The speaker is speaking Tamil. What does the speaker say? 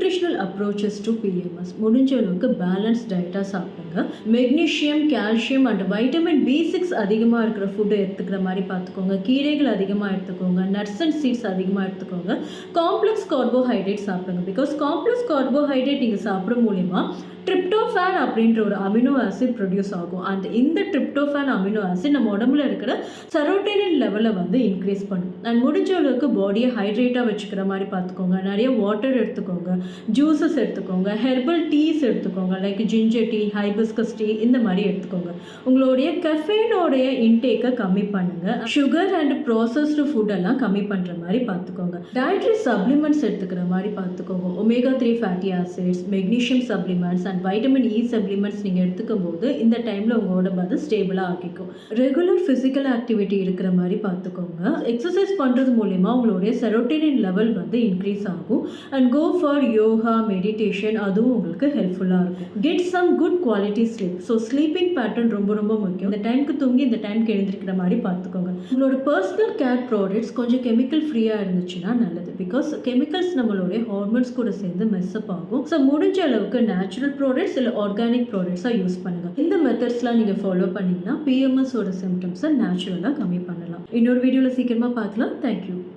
Nutritional approaches to BMS. முடிஞ்ச அளவுக்கு பேலன்ஸ் டயட்டாக சாப்பிடுங்க. Magnesium, calcium and vitamin B6 அதிகமாக இருக்கிற ஃபுட்டை எடுத்துக்கிற மாதிரி பார்த்துக்கோங்க. கீரைகள் அதிகமாக எடுத்துக்கோங்க. நட்ஸ் அண்ட் சீட்ஸ் அதிகமாக எடுத்துக்கோங்க. காம்ப்ளெக்ஸ் கார்போஹைட்ரேட் சாப்பிடுங்க. பிகாஸ் காம்ப்ளெக்ஸ் கார்போஹைட்ரேட் நீங்கள் சாப்பிட மூலிமா ட்ரிப்டோஃபேன் அப்படின்ற ஒரு அமினோ ஆசிட் ப்ரொடியூஸ் ஆகும். அண்ட் இந்த ட்ரிப்டோஃபேன் அமினோ ஆசிட் நம்ம உடம்புல இருக்கிற செரோட்டோனின் லெவலை வந்து இன்க்ரீஸ் பண்ணும். அண்ட் முடிஞ்ச அளவுக்கு பாடியை ஹைட்ரேட்டாக வச்சுக்கிற மாதிரி பார்த்துக்கோங்க. நிறைய வாட்டர் எடுத்துக்கோங்க, ஜூஸஸ் எடுத்துக்கோங்க, ஹெர்பல் டீஸ் எடுத்துக்கோங்க, like ginger tea, hibiscus tea, இந்த மாதிரி எடுத்துக்கோங்க. உங்களுடைய கெஃபைனோடைய இன்டேக்கை கம்மி பண்ணுங்க. சுகர் அண்ட் ப்ராசஸ்டு ஃபுட்டெல்லாம் கம்மி பண்ணுற மாதிரி பார்த்துக்கோங்க. டயட்ரி சப்ளிமெண்ட்ஸ் எடுத்துக்கிற மாதிரி பார்த்துக்கோங்க. omega-3 fatty acids, magnesium supplements and vitamin E supplements நீங்கள் எடுத்துக்கும் போது இந்த டைமில் உங்கள் உடம்பு வந்து ஸ்டேபிளாக ஆக்கிக்கும். ரெகுலர் ஃபிசிக்கல் ஆக்டிவிட்டி இருக்கிற மாதிரி பார்த்துக்கோங்க. எக்ஸசைஸ் பண்ணுறது மூலிமா உங்களுடைய செரோட்டோனின் லெவல் வந்து இன்க்ரீஸ் ஆகும். And go for yoga, meditation, அதுவும் உங்களுக்கு ஹெல்ப்ஃபுல்லாக இருக்கும். Get some good quality sleep. So sleeping pattern ரொம்ப ரொம்ப முக்கியம். இந்த டைமுக்கு தூங்கி இந்த டைமுக்கு எழுந்திருக்கிற மாதிரி பார்த்துக்கோங்க. உங்களோட பர்சனல் கேர் ப்ராடக்ட்ஸ் கொஞ்சம் கெமிக்கல் ஃப்ரீயாக இருந்துச்சுன்னா நல்லது. பிகாஸ் கெமிக்கல்ஸ் நம்மளுடைய ஹார்மோன்ஸ் கூட சேர்ந்து மெஸ்அப் ஆகும். ஸோ முடிஞ்ச அளவுக்கு நேச்சுரல் ப்ராடக்ட்ஸ் இல்லை ஆர்கானிக் ப்ராடக்ட்ஸாக யூஸ் பண்ணுங்கள். இந்த மெத்தட்ஸ்லாம் நீங்கள் ஃபாலோ பண்ணிங்கன்னா பிஎம்எஸோட சிம்டம்ஸை நேச்சுரலாக கம்மி பண்ணலாம். இன்னொரு வீடியோவில் சீக்கிரமாக பார்க்கலாம். தேங்க்யூ.